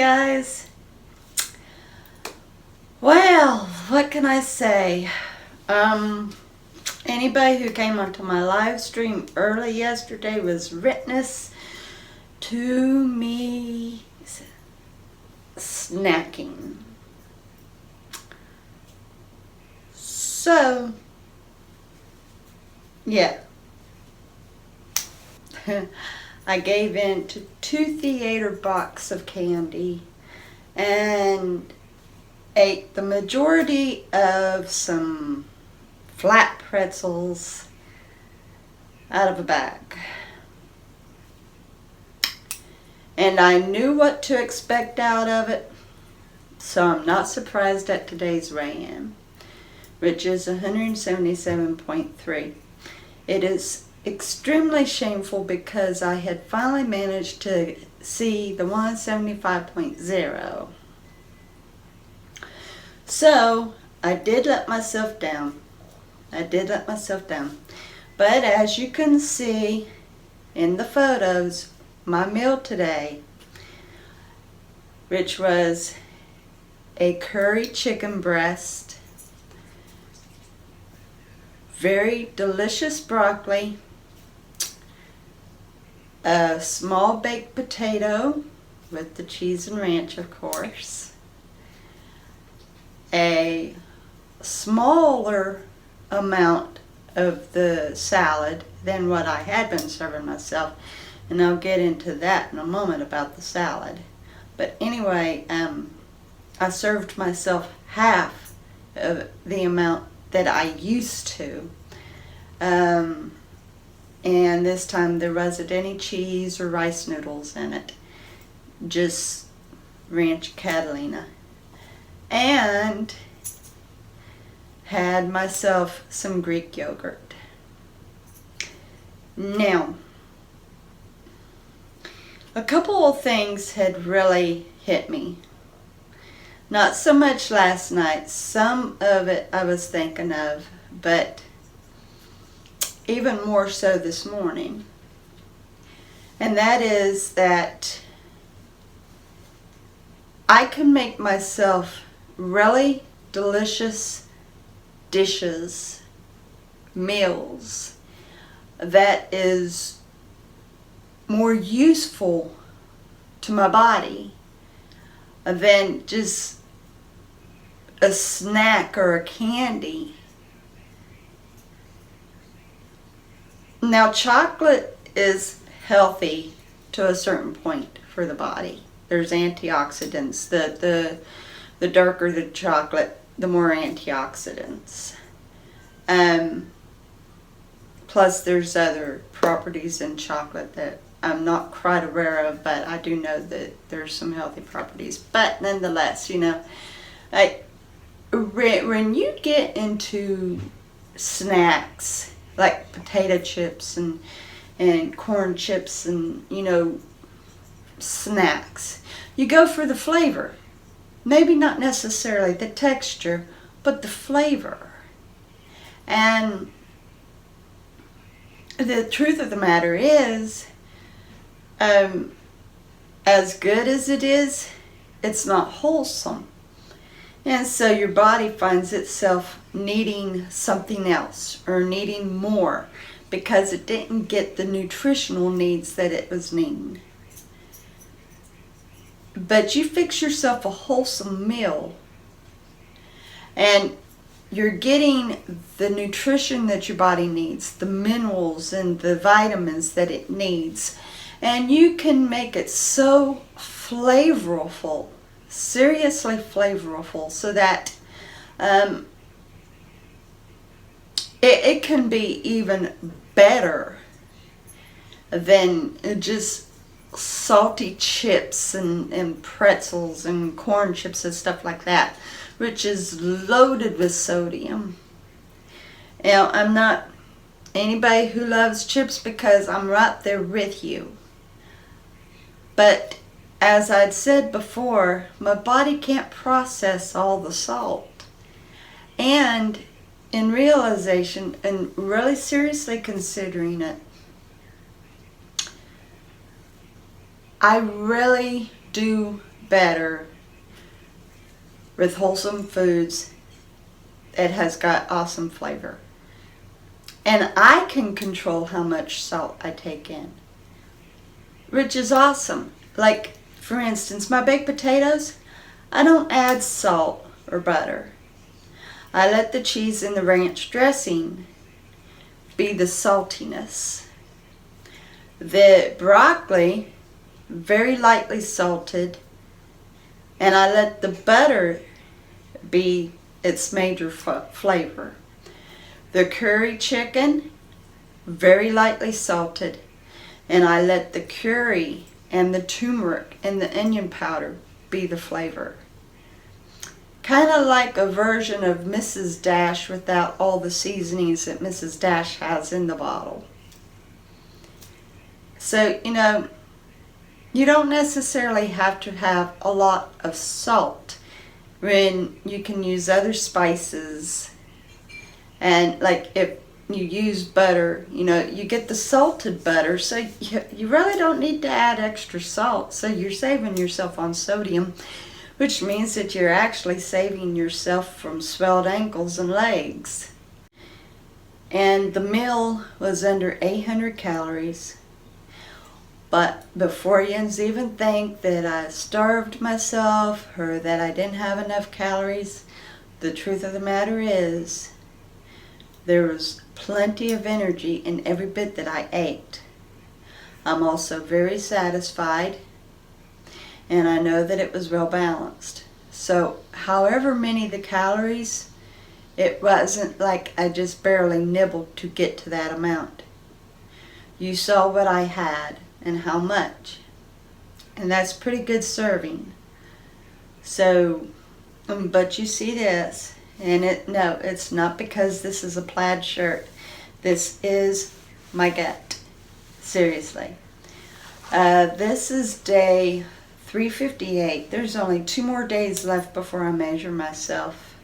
guys. Well, what can I say? Anybody who came onto my live stream early yesterday was witness to me snacking. So, yeah. I gave in to 2 theater boxes of candy and ate the majority of some flat pretzels out of a bag. And I knew what to expect out of it, so I'm not surprised at today's RAM, which is 177.3. It is extremely shameful because I had finally managed to see the 175.0. So I did let myself down. But as you can see in the photos, my meal today, which was a curry chicken breast, very delicious broccoli, a small baked potato with the cheese and ranch, of course, a smaller amount of the salad than what I had been serving myself, and I'll get into that in a moment about the salad. But anyway, I served myself half of the amount that I used to, and this time there wasn't any cheese or rice noodles in it, just Ranch Catalina, and had myself some Greek yogurt. Now, a couple of things had really hit me. Not so much last night, some of it I was thinking of, but even more so this morning. And that is that I can make myself really delicious dishes, meals, that is more useful to my body than just a snack or a candy. Now, chocolate is healthy to a certain point for the body. There's antioxidants. The darker the chocolate, the more antioxidants. Plus there's other properties in chocolate that I'm not quite aware of, but I do know that there's some healthy properties. But nonetheless, when you get into snacks like potato chips and corn chips and, snacks, you go for the flavor. Maybe not necessarily the texture, but the flavor. And the truth of the matter is, as good as it is, it's not wholesome. And so your body finds itself needing something else or needing more because it didn't get the nutritional needs that it was needing. But you fix yourself a wholesome meal and you're getting the nutrition that your body needs, the minerals and the vitamins that it needs, and you can make it so flavorful, seriously flavorful, so that it can be even better than just salty chips and pretzels and corn chips and stuff like that, which is loaded with sodium. Now, I'm not anybody who loves chips because I'm right there with you. But as I'd said before, my body can't process all the salt. And in realization and really seriously considering it, I really do better with wholesome foods. It has got awesome flavor. And I can control how much salt I take in, which is awesome. Like, for instance, my baked potatoes, I don't add salt or butter. I let the cheese and the ranch dressing be the saltiness. The broccoli, very lightly salted, and I let the butter be its major flavor. The curry chicken, very lightly salted, and I let the curry and the turmeric and the onion powder be the flavor. Kind of like a version of Mrs. Dash without all the seasonings that Mrs. Dash has in the bottle. So, you don't necessarily have to have a lot of salt when you can use other spices. And like if you use butter, you get the salted butter, so you really don't need to add extra salt. So you're saving yourself on sodium, which means that you're actually saving yourself from swelled ankles and legs. And the meal was under 800 calories. But before you even think that I starved myself or that I didn't have enough calories, the truth of the matter is there was plenty of energy in every bit that I ate. I'm also very satisfied, and I know that it was well balanced. So however many the calories, it wasn't like I just barely nibbled to get to that amount. You saw what I had and how much, and that's pretty good serving. So, but you see this, and it's not because this is a plaid shirt. This is my gut. Seriously. This is day 358. There's only 2 more days left before I measure myself.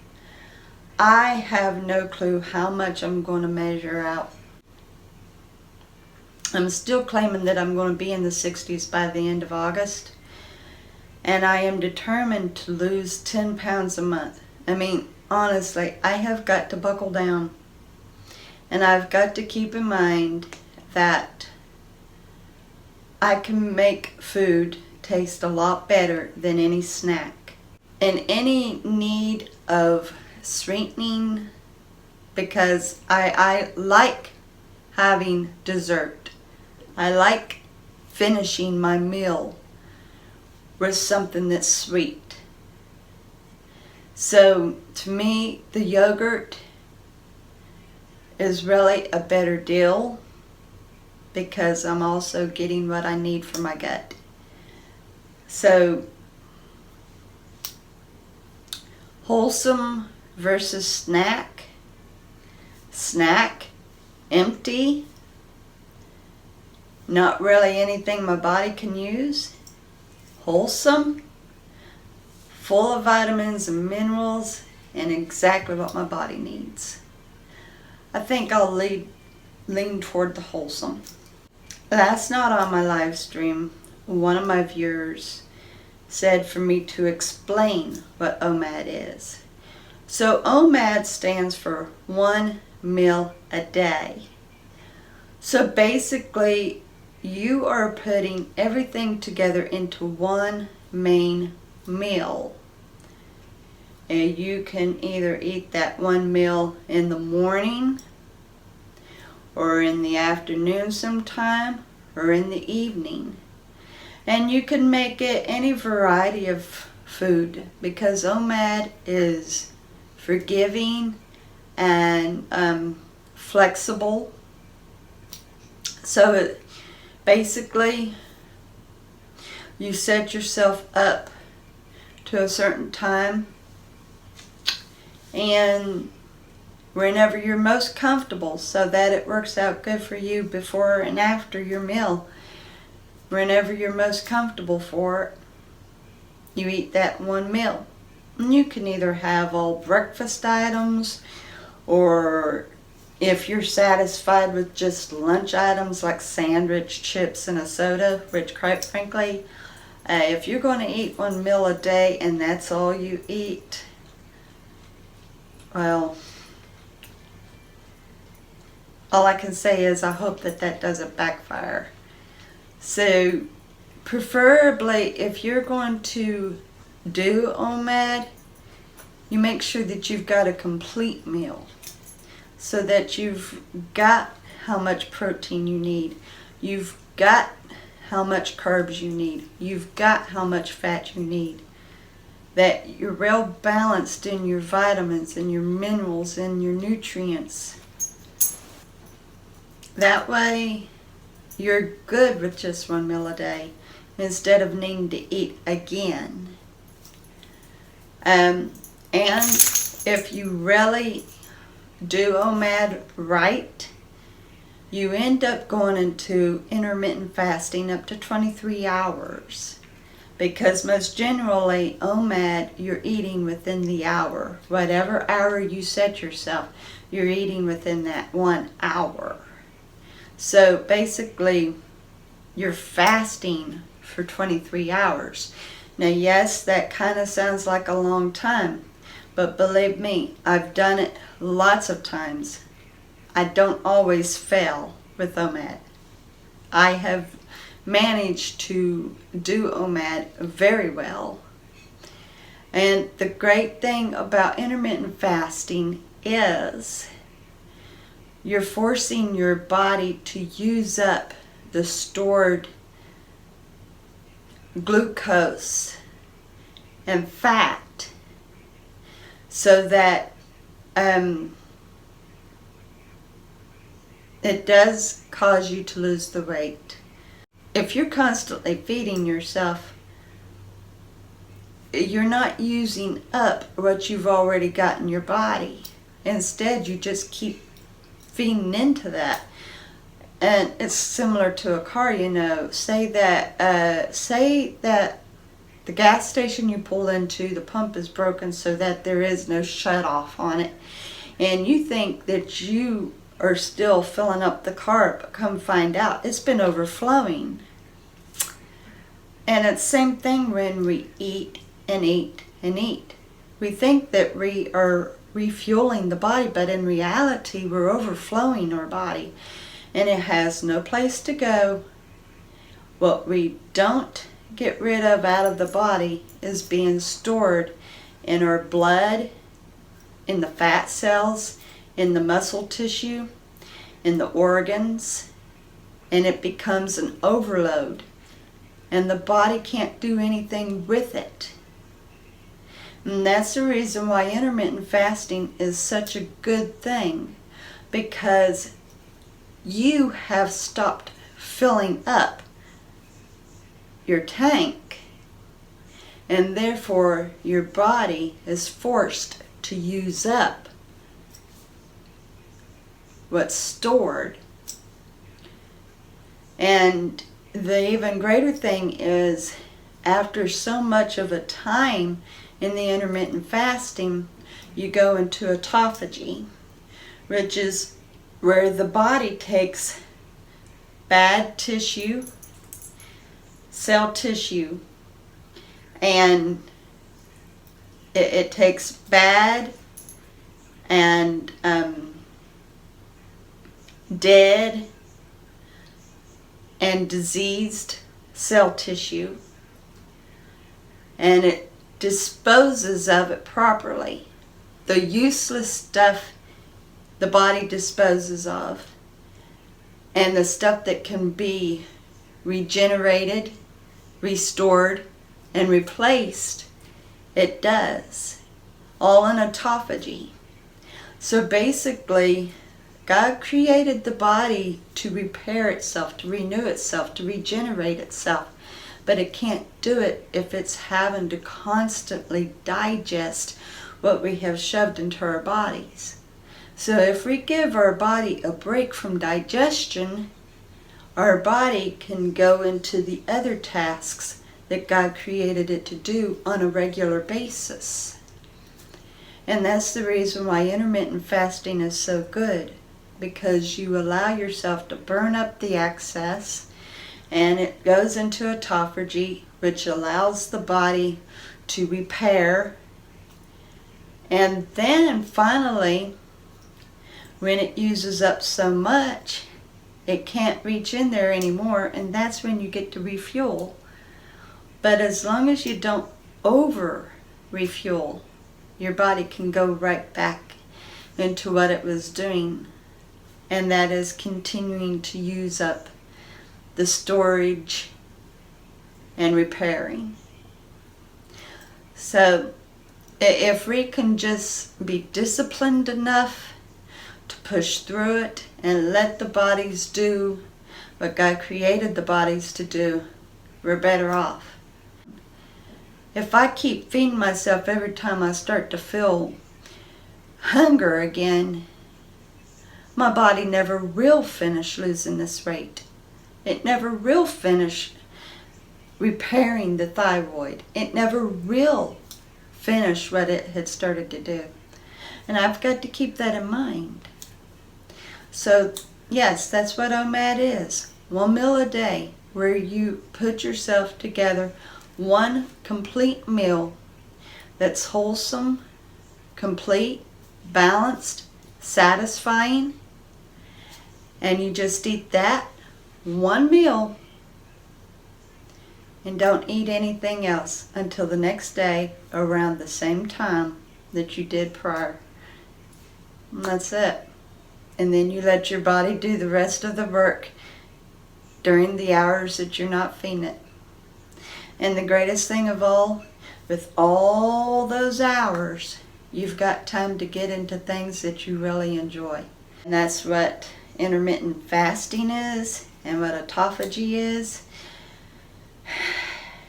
I have no clue how much I'm going to measure out. I'm still claiming that I'm going to be in the 60s by the end of August. And I am determined to lose 10 pounds a month. I mean, honestly, I have got to buckle down. And I've got to keep in mind that I can make food taste a lot better than any snack. And any need of sweetening, because I like having dessert. I like finishing my meal with something that's sweet. So to me, the yogurt is really a better deal because I'm also getting what I need for my gut. So wholesome versus snack. Snack, empty, not really anything my body can use. Wholesome, full of vitamins and minerals, and exactly what my body needs. I think I'll lean toward the wholesome. Last night on my live stream, one of my viewers said for me to explain what OMAD is. So OMAD stands for 1 meal a day. So basically, you are putting everything together into one main meal. And you can either eat that one meal in the morning, or in the afternoon sometime, or in the evening. And you can make it any variety of food because OMAD is forgiving and flexible. So basically, you set yourself up to a certain time, and whenever you're most comfortable, so that it works out good for you before and after your meal. Whenever you're most comfortable for it, you eat that one meal. And you can either have all breakfast items, or if you're satisfied with just lunch items like sandwich, chips, and a soda, which quite frankly, If you're going to eat 1 meal a day and that's all you eat, well, all I can say is I hope that that doesn't backfire. So preferably, if you're going to do OMAD, you make sure that you've got a complete meal so that you've got how much protein you need, you've got how much carbs you need, you've got how much fat you need, that you're well balanced in your vitamins and your minerals and your nutrients. That way you're good with just 1 meal a day instead of needing to eat again. And if you really do OMAD right, you end up going into intermittent fasting up to 23 hours. Because most generally, OMAD, you're eating within the hour. Whatever hour you set yourself, you're eating within that 1 hour. So basically, you're fasting for 23 hours. Now, yes, that kind of sounds like a long time, but believe me, I've done it lots of times. I don't always fail with OMAD. I have managed to do OMAD very well. And the great thing about intermittent fasting is you're forcing your body to use up the stored glucose and fat so that it does cause you to lose the weight. If you're constantly feeding yourself, you're not using up what you've already got in your body. Instead, you just keep feeding into that. And it's similar to a car, you know. Say that the gas station you pull into, the pump is broken so that there is no shut off on it. And you think that you are still filling up the car, but come find out it's been overflowing. And it's the same thing when we eat and eat and eat. We think that we are refueling the body, but in reality we're overflowing our body and it has no place to go. What we don't get rid of out of the body is being stored in our blood, in the fat cells, in the muscle tissue, in the organs, and it becomes an overload and the body can't do anything with it. And that's the reason why intermittent fasting is such a good thing, because you have stopped filling up your tank, and therefore your body is forced to use up what's stored. And the even greater thing is, after so much of a time in the intermittent fasting, you go into autophagy, which is where the body takes bad tissue, cell tissue, and it takes bad and dead and diseased cell tissue, and it disposes of it properly. The useless stuff the body disposes of, and the stuff that can be regenerated, restored, and replaced, it does. All in autophagy. So basically, God created the body to repair itself, to renew itself, to regenerate itself. But it can't do it if it's having to constantly digest what we have shoved into our bodies. So if we give our body a break from digestion, our body can go into the other tasks that God created it to do on a regular basis. And that's the reason why intermittent fasting is so good, because you allow yourself to burn up the excess, and it goes into autophagy, which allows the body to repair. And then finally, when it uses up so much, it can't reach in there anymore, and that's when you get to refuel. But as long as you don't over refuel, your body can go right back into what it was doing, and that is continuing to use up the storage and repairing. So if we can just be disciplined enough to push through it and let the bodies do what God created the bodies to do, we're better off. If I keep feeding myself every time I start to feel hunger again, my body never will finish losing this weight. It never will finish repairing the thyroid. It never will finish what it had started to do. And I've got to keep that in mind. So yes, that's what OMAD is. 1 meal a day where you put yourself together, one complete meal that's wholesome, complete, balanced, satisfying, and you just eat that one meal and don't eat anything else until the next day around the same time that you did prior. And that's it. And then you let your body do the rest of the work during the hours that you're not feeding it. And the greatest thing of all, with all those hours, you've got time to get into things that you really enjoy. And that's what intermittent fasting is, and what autophagy is.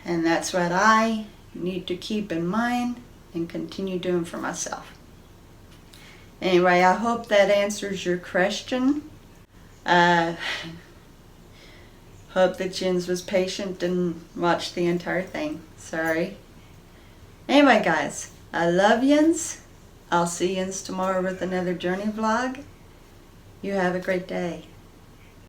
And that's what I need to keep in mind and continue doing for myself. Anyway, I hope that answers your question. Hope that Jens was patient and watched the entire thing. Sorry. Anyway, guys, I love yins. I'll see yins tomorrow with another journey vlog. You have a great day.